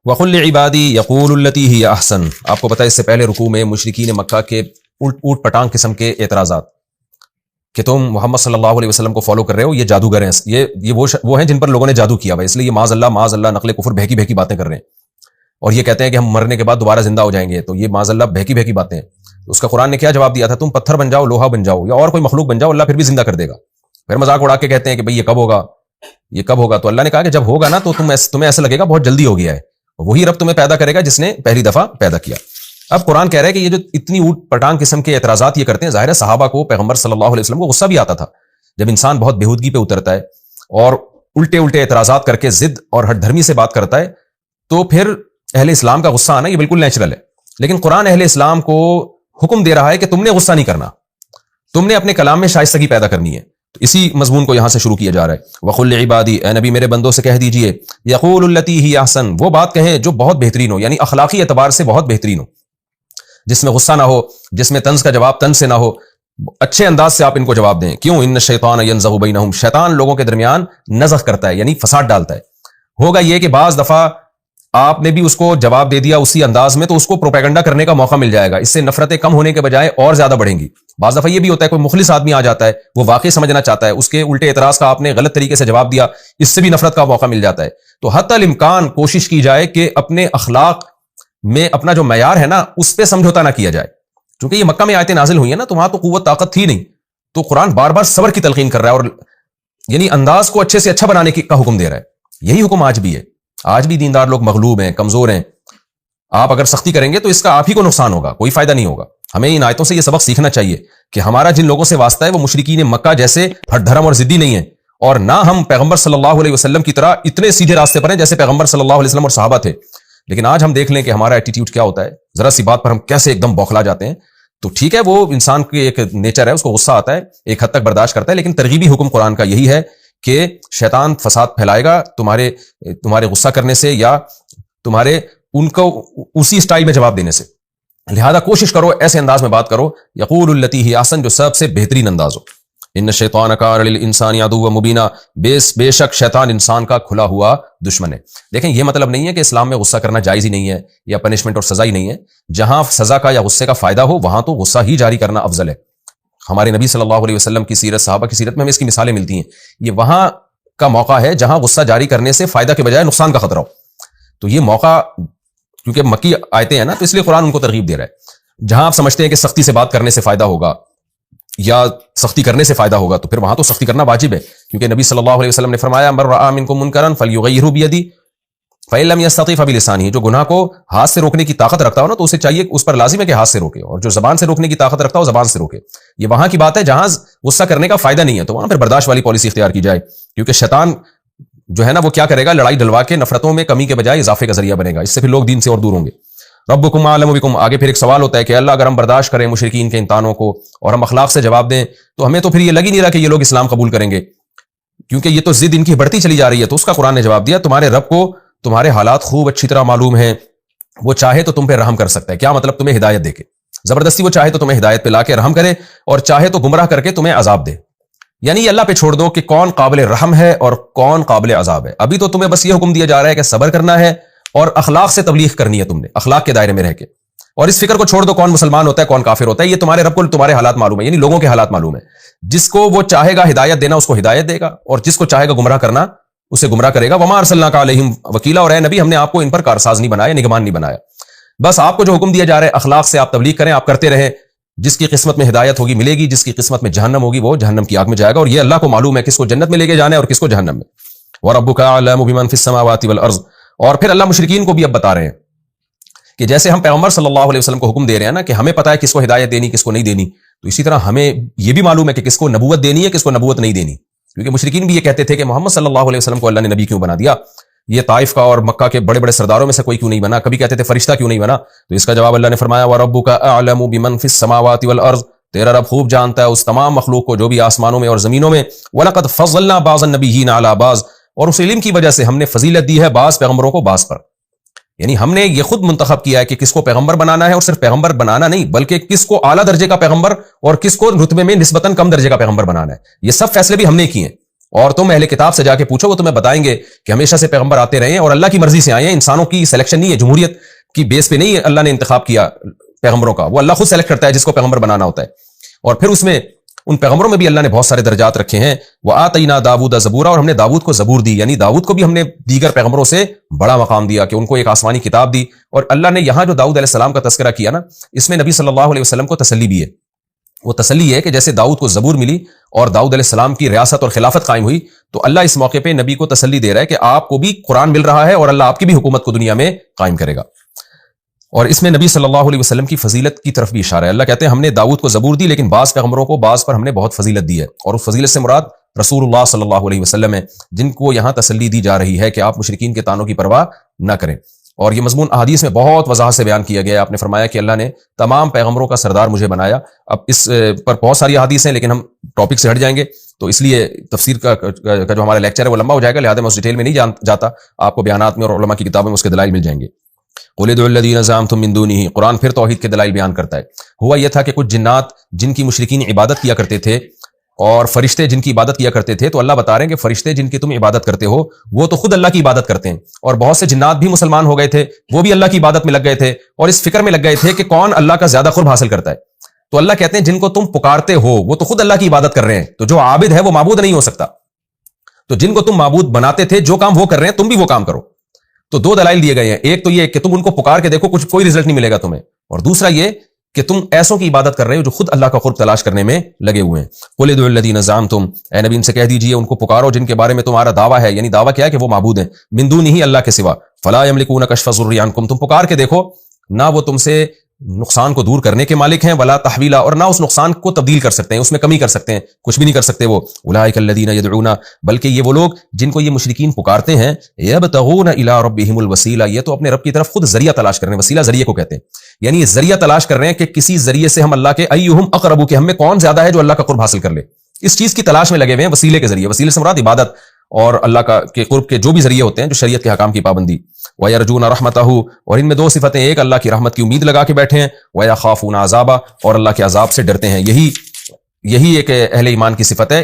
وَقُلْ لِعِبَادِي يَقُولُ الَّتِي هِيَ أَحْسَنُ. آپ کو پتہ ہے اس سے پہلے رکوع میں مشرکین مکہ کے اوٹ پٹانگ قسم کے اعتراضات کہ تم محمد صلی اللہ علیہ وسلم کو فالو کر رہے ہو، یہ جادوگر ہیں، یہ وہ ہیں جن پر لوگوں نے جادو کیا، اس لیے یہ معاذ اللہ نقل کفر بہکی بہکی باتیں کر رہے ہیں، اور یہ کہتے ہیں کہ ہم مرنے کے بعد دوبارہ زندہ ہو جائیں گے، تو یہ معاذ اللہ بہکی بہکی باتیں ہیں. اس کا قرآن نے کیا جواب دیا تھا؟ تم پتھر بن جاؤ، لوہا بن جاؤ، یا اور کوئی مخلوق بن جاؤ، اللہ پھر بھی زندہ کر دے گا. پھر مذاق اڑا کے کہتے ہیں کہ بھئی یہ کب ہوگا. تو اللہ نے کہا کہ جب ہوگا نا تو تمہیں ایسا لگے گا بہت جلدی ہو گیا ہے. وہی رب تمہیں پیدا کرے گا جس نے پہلی دفعہ پیدا کیا. اب قرآن کہہ رہا ہے کہ یہ جو اتنی اوٹ پٹانگ قسم کے اعتراضات یہ کرتے ہیں، ظاہر ہے صحابہ کو پیغمبر صلی اللہ علیہ وسلم کو غصہ بھی آتا تھا. جب انسان بہت بےہودگی پہ اترتا ہے اور الٹے اعتراضات کر کے ضد اور ہٹ دھرمی سے بات کرتا ہے تو پھر اہل اسلام کا غصہ آنا یہ بالکل نیچرل ہے. لیکن قرآن اہل اسلام کو حکم دے رہا ہے کہ تم نے غصہ نہیں کرنا، تم نے اپنے کلام میں شائستگی پیدا کرنی ہے. تو اسی مضمون کو یہاں سے شروع کیا جا رہا ہے. وَقُلْ لِعِبَادِي، اے نبی میرے بندوں سے کہہ دیجئے، يَقُولُ الَّتِي هِيَ أَحْسَنُ، وہ بات کہیں جو بہت بہترین ہو، یعنی اخلاقی اعتبار سے بہت بہترین ہو، جس میں غصہ نہ ہو، جس میں طنز کا جواب طنز سے نہ ہو، اچھے انداز سے آپ ان کو جواب دیں. کیوں؟ ان الشیطان ینزغ بینہم، شیطان لوگوں کے درمیان نزغ کرتا ہے، یعنی فساد ڈالتا ہے. ہوگا یہ کہ بعض دفعہ آپ نے بھی اس کو جواب دے دیا اسی انداز میں تو اس کو پروپیگنڈا کرنے کا موقع مل جائے گا، اس سے نفرتیں کم ہونے کے بجائے اور زیادہ بڑھیں گی. بعض دفعہ یہ بھی ہوتا ہے کوئی مخلص آدمی آ جاتا ہے، وہ واقعی سمجھنا چاہتا ہے، اس کے الٹے اعتراض کا آپ نے غلط طریقے سے جواب دیا، اس سے بھی نفرت کا موقع مل جاتا ہے. تو حتی الامکان کوشش کی جائے کہ اپنے اخلاق میں اپنا جو معیار ہے نا اس پہ سمجھوتا نہ کیا جائے. چونکہ یہ مکہ میں آیتیں نازل ہوئی ہیں نا تو وہاں تو قوت طاقت تھی نہیں، تو قرآن بار بار صبر کی تلقین کر رہا ہے اور یعنی انداز کو اچھے سے اچھا بنانے کا حکم دے رہا ہے. یہی حکم آج بھی ہے. آج بھی دیندار لوگ مغلوب ہیں، کمزور ہیں. آپ اگر سختی کریں گے تو اس کا آپ ہی کو نقصان ہوگا، کوئی فائدہ نہیں ہوگا. ہمیں ان آیتوں سے یہ سبق سیکھنا چاہیے کہ ہمارا جن لوگوں سے واسطہ ہے وہ مشرکین مکہ جیسے ہٹ دھرم اور ضدی نہیں ہے، اور نہ ہم پیغمبر صلی اللہ علیہ وسلم کی طرح اتنے سیدھے راستے پر ہیں جیسے پیغمبر صلی اللہ علیہ وسلم اور صحابہ تھے. لیکن آج ہم دیکھ لیں کہ ہمارا ایٹیٹیوڈ کیا ہوتا ہے، ذرا سی بات پر ہم کیسے ایک دم بوکھلا جاتے ہیں. تو ٹھیک ہے، وہ انسان کی ایک نیچر ہے، اس کو غصہ آتا ہے، ایک حد تک برداشت کرتا ہے، لیکن ترغیبی حکم قرآن کا یہی ہے کہ شیطان فساد پھیلائے گا تمہارے غصہ کرنے سے یا تمہارے ان کو اسی سٹائل میں جواب دینے سے. لہذا کوشش کرو ایسے انداز میں بات کرو، یقول التی ہی احسن، جو سب سے بہترین انداز ہو. ان الشیطان کان للانسان عدوا مبینا، بے شک شیطان انسان کا کھلا ہوا دشمن ہے. دیکھیں یہ مطلب نہیں ہے کہ اسلام میں غصہ کرنا جائز ہی نہیں ہے یا پنشمنٹ اور سزا ہی نہیں ہے. جہاں سزا کا یا غصے کا فائدہ ہو وہاں تو غصہ ہی جاری کرنا افضل ہے. ہمارے نبی صلی اللہ علیہ وسلم کی سیرت، صحابہ کی سیرت میں ہمیں اس کی مثالیں ملتی ہیں. یہ وہاں کا موقع ہے جہاں غصہ جاری کرنے سے فائدہ کے بجائے نقصان کا خطرہ ہو. تو یہ موقع کیونکہ مکی آیتیں ہیں نا تو اس لیے قرآن ان کو ترغیب دے رہا ہے. جہاں آپ سمجھتے ہیں کہ سختی سے بات کرنے سے فائدہ ہوگا یا سختی کرنے سے فائدہ ہوگا تو پھر وہاں تو سختی کرنا واجب ہے، کیونکہ نبی صلی اللہ علیہ وسلم نے فرمایا من رأى منکم منکرا فلیغیرہ بیدی فإن لم یستطع فبلسانہ، جو گناہ کو ہاتھ سے روکنے کی طاقت رکھتا ہو نا تو اسے چاہیے، اس پر لازم ہے کہ ہاتھ سے روکے، اور جو زبان سے روکنے کی طاقت رکھتا ہو زبان سے روکے. یہ وہاں کی بات ہے جہاں غصہ کرنے کا فائدہ نہیں ہے تو وہاں پھر برداشت والی پالیسی اختیار کی جائے، کیونکہ شیطان جو ہے نا وہ کیا کرے گا، لڑائی ڈلوا کے نفرتوں میں کمی کے بجائے اضافے کا ذریعہ بنے گا. اس سے پھر لوگ دین سے اور دور ہوں گے. ربکم اعلم بکم، آگے پھر ایک سوال ہوتا ہے کہ اللہ اگر ہم برداشت کریں مشرکین کے ان تانوں کو اور ہم اخلاق سے جواب دیں تو ہمیں تو پھر یہ لگ ہی نہیں رہا کہ یہ لوگ اسلام قبول کریں گے، کیونکہ یہ تو ضد ان کی بڑھتی چلی جا رہی ہے. تو اس کا قرآن نے جواب دیا تمہارے رب کو تمہارے حالات خوب اچھی طرح معلوم ہیں، وہ چاہے تو تم پہ رحم کر سکتا ہے. کیا مطلب؟ تمہیں ہدایت دے کے زبردستی، وہ چاہے تو تمہیں ہدایت پہ لا کے رحم کرے اور چاہے تو گمراہ کر کے تمہیں عذاب دے. یعنی یہ اللہ پہ چھوڑ دو کہ کون قابل رحم ہے اور کون قابل عذاب ہے. ابھی تو تمہیں بس یہ حکم دیا جا رہا ہے کہ صبر کرنا ہے اور اخلاق سے تبلیغ کرنی ہے، تم نے اخلاق کے دائرے میں رہ کے. اور اس فکر کو چھوڑ دو کون مسلمان ہوتا ہے کون کافر ہوتا ہے، یہ تمہارے رب کو تمہارے حالات معلوم ہے، یعنی لوگوں کے حالات معلوم ہے. جس کو وہ چاہے گا ہدایت دینا اس کو ہدایت دے گا، اور جس کو چاہے گا گمراہ کرنا اسے گمراہ کرے گا. وما ارسلناک علیہم وکیلا، اور اے نبی ہم نے آپ کو ان پر کارساز نہیں بنایا، نگمان نہیں بنایا. بس آپ کو جو حکم دیا جا رہا ہے اخلاق سے آپ تبلیغ کریں، آپ کرتے رہیں. جس کی قسمت میں ہدایت ہوگی ملے گی، جس کی قسمت میں جہنم ہوگی وہ جہنم کی آگ میں جائے گا. اور یہ اللہ کو معلوم ہے کس کو جنت میں لے کے جانا ہے اور کس کو جہنم میں. وربک اعلم بمن فی السماوات والارض، اور پھر اللہ مشرکین کو بھی اب بتا رہے ہیں کہ جیسے ہم پیغمبر صلی اللہ علیہ وسلم کو حکم دے رہے ہیں نا کہ ہمیں پتہ ہے کس کو ہدایت دینی کس کو نہیں دینی، تو اسی طرح ہمیں یہ بھی معلوم ہے کہ کس کو نبوت دینی ہے کس کو نبوت نہیں دینی. کیونکہ مشرکین بھی یہ کہتے تھے کہ محمد صلی اللہ علیہ وسلم کو اللہ نے نبی کیوں بنا دیا، یہ طائف کا اور مکہ کے بڑے بڑے سرداروں میں سے کوئی کیوں نہیں بنا، کبھی کہتے تھے فرشتہ کیوں نہیں بنا. تو اس کا جواب اللہ نے فرمایا وَرَبُّكَ أَعْلَمُ بِمَنْ فِي السَّمَاوَاتِ وَالْأَرْضِ، تیرا رب خوب جانتا ہے اس تمام مخلوق کو جو بھی آسمانوں میں اور زمینوں میں. وَلَقَدْ فَضَّلْنَا بَعْضَ النَّبِيِّينَ عَلَى بَعْضٍ، اور اس علم کی وجہ سے ہم نے فضیلت دی ہے بعض پیغمبروں کو بعض پر. یعنی ہم نے یہ خود منتخب کیا ہے کہ کس کو پیغمبر بنانا ہے، اور صرف پیغمبر بنانا نہیں بلکہ کس کو اعلیٰ درجے کا پیغمبر اور کس کو رتبے میں نسبتاً کم درجے کا پیغمبر بنانا ہے. یہ سب فیصلے بھی ہم نے کیے ہیں. اور تم اہل کتاب سے جا کے پوچھو، وہ تمہیں بتائیں گے کہ ہمیشہ سے پیغمبر آتے رہے ہیں اور اللہ کی مرضی سے آئے ہیں، انسانوں کی سلیکشن نہیں ہے، جمہوریت کی بیس پہ نہیں ہے اللہ نے انتخاب کیا پیغمبروں کا، وہ اللہ خود سلیکٹ کرتا ہے جس کو پیغمبر بنانا ہوتا ہے. اور پھر اس میں ان پیغمبروں میں بھی اللہ نے بہت سارے درجات رکھے ہیں. وَآتَيْنَا دَاوُودَ زَبُورًا، اور ہم نے داؤد کو زبور دی، یعنی داؤد کو بھی ہم نے دیگر پیغمبروں سے بڑا مقام دیا کہ ان کو ایک آسمانی کتاب دی. اور اللہ نے یہاں جو داؤد علیہ السلام کا تذکرہ کیا نا، اس میں نبی صلی اللہ علیہ وسلم کو تسلی بھی ہے. وہ تسلی ہے کہ جیسے داؤد کو زبور ملی اور داؤد علیہ السلام کی ریاست اور خلافت قائم ہوئی، تو اللہ اس موقع پہ نبی کو تسلی دے رہا ہے کہ آپ کو بھی قرآن مل رہا ہے اور اللہ آپ کی بھی حکومت کو دنیا میں قائم کرے گا. اور اس میں نبی صلی اللہ علیہ وسلم کی فضیلت کی طرف بھی اشارہ ہے. اللہ کہتے ہیں ہم نے داؤد کو زبور دی، لیکن بعض پیغمبروں کو بعض پر ہم نے بہت فضیلت دی ہے، اور اس فضیلت سے مراد رسول اللہ صلی اللہ علیہ وسلم ہے، جن کو یہاں تسلی دی جا رہی ہے کہ آپ مشرکین کے طعنوں کی پرواہ نہ کریں. اور یہ مضمون احادیث میں بہت وضاحت سے بیان کیا گیا ہے. آپ نے فرمایا کہ اللہ نے تمام پیغمبروں کا سردار مجھے بنایا. اب اس پر بہت ساری احادیث ہیں، لیکن ہم ٹاپک سے ہٹ جائیں گے، تو اس لیے تفسیر کا جو ہمارا لیکچر ہے وہ لمبا ہو جائے گا، لہٰذا میں اس ڈیٹیل میں نہیں جاتا. آپ کو بیانات میں اور علماء کی کتابوں میں اس کے دلائل مل جائیں گے. قُلِ ادْعُوا الَّذِينَ زَعَمْتُم مِّن دُونِهِ، قرآن پھر توحید کے دلائل بیان کرتا ہے. ہوا یہ تھا کہ کچھ جنات جن کی مشرکین عبادت کیا کرتے تھے اور فرشتے جن کی عبادت کیا کرتے تھے، تو اللہ بتا رہے ہیں کہ فرشتے جن کی تم عبادت کرتے ہو وہ تو خود اللہ کی عبادت کرتے ہیں، اور بہت سے جنات بھی مسلمان ہو گئے تھے، وہ بھی اللہ کی عبادت میں لگ گئے تھے اور اس فکر میں لگ گئے تھے کہ کون اللہ کا زیادہ قرب حاصل کرتا ہے. تو اللہ کہتے ہیں جن کو تم پکارتے ہو وہ تو خود اللہ کی عبادت کر رہے ہیں، تو جو عابد ہے وہ معبود نہیں ہو سکتا. تو جن کو تم معبود بناتے تھے، جو کام وہ کر رہے ہیں تم بھی وہ کام کرو. تو دو دلائل دیے گئے ہیں، ایک تو یہ کہ تم ان کو پکار کے دیکھو، کوئی رزلٹ نہیں ملے گا تمہیں، اور دوسرا یہ کہ تم ایسوں کی عبادت کر رہے ہو جو خود اللہ کا قرب تلاش کرنے میں لگے ہوئے ہیں. قُلِ ادْعُوا الَّذِينَ زَعَمْتُم، اے نبی ان سے کہہ دیجئے ان کو پکارو جن کے بارے میں تمہارا دعویٰ ہے، یعنی دعویٰ کیا ہے کہ وہ معبود ہیں، مِن دُونِهِ اللہ کے سوا، فَلَا يَمْلِكُونَ كَشْفَ الضُّرِّ عَنكُم، تم پکار کے دیکھو، نہ وہ تم سے نقصان کو دور کرنے کے مالک ہیں، ولا تحویلا، اور نہ اس نقصان کو تبدیل کر سکتے ہیں، اس میں کمی کر سکتے ہیں، کچھ بھی نہیں کر سکتے وہ. اولئک الذین یدعون، بلکہ یہ وہ لوگ جن کو یہ مشرکین پکارتے ہیں، یبتغون الی ربہم الوسیلہ، یہ تو اپنے رب کی طرف خود ذریعہ تلاش کر رہے ہیں. وسیلہ ذریعے کو کہتے ہیں، یعنی یہ ذریعہ تلاش کر رہے ہیں کہ کسی ذریعے سے ہم اللہ کے ایہم اقرب، کہ ہم میں کون زیادہ ہے جو اللہ کا قرب حاصل کر لے، اس چیز کی تلاش میں لگے ہوئے ہیں وسیلے کے ذریعے. وسیلے سے مراد عبادت اور اللہ کا کے قرب کے جو بھی ذریعے ہوتے ہیں جو شریعت کے حکام کی پابندی. وَيَرْجُونَ رَحْمَتَهُ، اور ان میں دو صفتیں، ایک اللہ کی رحمت کی امید لگا کے بیٹھے ہیں، وَيَخَافُونَ عَذَابَهُ، اور اللہ کے عذاب سے ڈرتے ہیں. یہی ایک اہل ایمان کی صفت ہے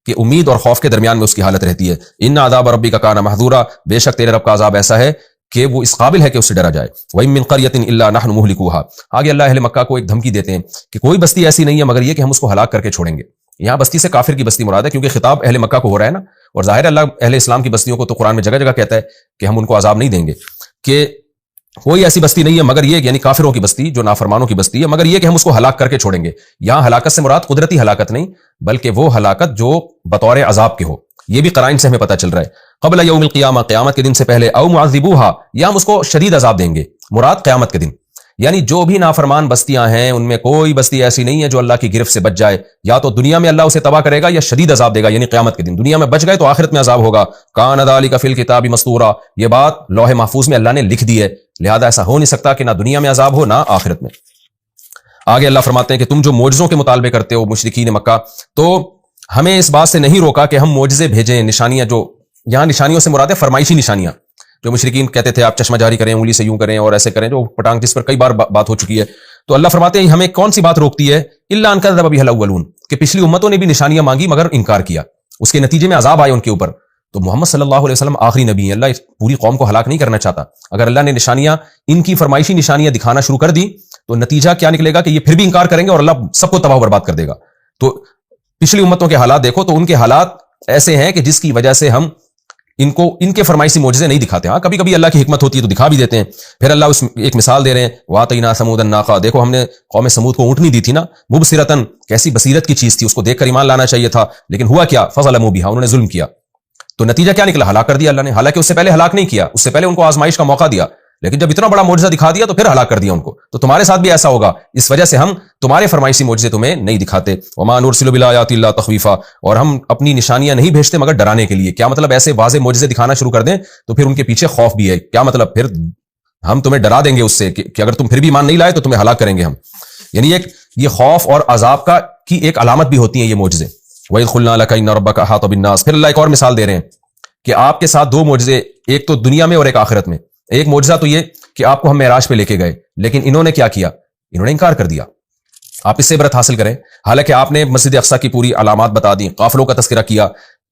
کہ امید اور خوف کے درمیان میں اس کی حالت رہتی ہے. ان عذاب ربک کان محذورا، بے شک تیرے رب کا عذاب ایسا ہے کہ وہ اس قابل ہے کہ اس سے ڈرا جائے. وَإِن مِّن قَرْيَةٍ إِلَّا نَحْنُ مُهْلِكُوهَا، آگے اللہ اہل مکہ کو ایک دھمکی دیتے ہیں کہ کوئی بستی ایسی نہیں ہے مگر یہ کہ ہم اس کو ہلاک کر کے چھوڑیں گے. یہاں بستی سے کافر کی بستی مراد ہے، کیونکہ خطاب اہل مکہ کو ہو رہا ہے نا، اور ظاہر اللہ اہل اسلام کی بستیوں کو تو قرآن میں جگہ جگہ کہتا ہے کہ ہم ان کو عذاب نہیں دیں گے، کہ کوئی ایسی بستی نہیں ہے مگر یہ، یعنی کافروں کی بستی جو نافرمانوں کی بستی ہے، مگر یہ کہ ہم اس کو ہلاک کر کے چھوڑیں گے. یہاں ہلاکت سے مراد قدرتی ہلاکت نہیں، بلکہ وہ ہلاکت جو بطور عذاب کے ہو. یہ بھی قرائن سے ہمیں پتہ چل رہا ہے. قبل یوم القیامہ، قیامت کے دن سے پہلے، او معذبوہا، یا ہم اس کو شدید عذاب دیں گے، مراد قیامت کے دن. یعنی جو بھی نافرمان بستیاں ہیں ان میں کوئی بستی ایسی نہیں ہے جو اللہ کی گرفت سے بچ جائے، یا تو دنیا میں اللہ اسے تباہ کرے گا یا شدید عذاب دے گا، یعنی قیامت کے دن. دنیا میں بچ گئے تو آخرت میں عذاب ہوگا. کان ذالک فی الکتاب مسطورا، یہ بات لوح محفوظ میں اللہ نے لکھ دی ہے، لہذا ایسا ہو نہیں سکتا کہ نہ دنیا میں عذاب ہو نہ آخرت میں. آگے اللہ فرماتے ہیں کہ تم جو معجزوں کے مطالبے کرتے ہو مشرکین مکہ، تو ہمیں اس بات سے نہیں روکا کہ ہم معجزے بھیجیں، نشانیاں، جو یہاں نشانیوں سے مراد ہے فرمائشی نشانیاں، جو مشرکین کہتے تھے آپ چشمہ جاری کریں، انگلی سے یوں کریں اور ایسے کریں، جو پٹانگ جس پر کئی بار بات ہو چکی ہے. تو اللہ فرماتے ہیں ہمیں کون سی بات روکتی ہے، الا ان کذب بها الاولون، کہ پچھلی امتوں نے بھی نشانیاں مانگی مگر انکار کیا، اس کے نتیجے میں عذاب آئے ان کے اوپر. تو محمد صلی اللہ علیہ وسلم آخری نبی ہیں، اللہ پوری قوم کو ہلاک نہیں کرنا چاہتا. اگر اللہ نے نشانیاں، ان کی فرمائشی نشانیاں دکھانا شروع کر دی تو نتیجہ کیا نکلے گا کہ یہ پھر بھی انکار کریں گے اور اللہ سب کو تباہ و برباد کر دے گا. تو پچھلی امتوں کے حالات دیکھو تو ان کے حالات ایسے ہیں کہ جس کی وجہ سے ہم ان کو ان کے فرمائشی معجزے نہیں دکھاتے. ہاں کبھی کبھی اللہ کی حکمت ہوتی ہے تو دکھا بھی دیتے ہیں. پھر اللہ اس ایک مثال دے رہے ہیں، وَآتَيْنَا ثَمُودَ النَّاقَةَ، دیکھو ہم نے قوم سمود کو اونٹنی دی تھی نا، مُبْصِرَةً، کیسی بصیرت کی چیز تھی، اس کو دیکھ کر ایمان لانا چاہیے تھا، لیکن ہوا کیا، فَظَلَمُوا بِهَا، انہوں نے ظلم کیا. تو نتیجہ کیا نکلا، ہلاک کر دیا اللہ نے. حالانکہ اس سے پہلے ہلاک نہیں کیا، اس سے پہلے ان کو آزمائش کا موقع دیا، لیکن جب اتنا بڑا معجزہ دکھا دیا تو پھر ہلاک کر دیا ان کو. تو تمہارے ساتھ بھی ایسا ہوگا، اس وجہ سے ہم تمہارے فرمائشی معجزے تمہیں نہیں دکھاتے. وما نرسل بالآیات الا تخویفا، اور ہم اپنی نشانیاں نہیں بھیجتے مگر ڈرانے کے لیے. کیا مطلب، ایسے واضح معجزے دکھانا شروع کر دیں تو پھر ان کے پیچھے خوف بھی ہے. کیا مطلب، پھر ہم تمہیں ڈرا دیں گے اس سے کہ اگر تم پھر بھی ایمان نہیں لائے تو تمہیں ہلاک کریں گے ہم. یعنی ایک یہ خوف اور عذاب کی ایک علامت بھی ہوتی ہیں یہ معجزے. وَإِذْ قُلْنَا لَكَ إِنَّ رَبَّكَ أَحَاطَ بِالنَّاسِ، پھر اللہ ایک اور مثال دے رہے ہیں کہ آپ کے ساتھ دو معجزے، ایک تو دنیا میں اور ایک آخرت میں. ایک معجزہ تو یہ کہ آپ کو ہم معراج پہ لے کے گئے، لیکن انہوں نے کیا کیا، انہوں نے انکار کر دیا. آپ اس سے عبرت حاصل کریں. حالانکہ آپ نے مسجد اقصیٰ کی پوری علامات بتا دی، قافلوں کا تذکرہ کیا،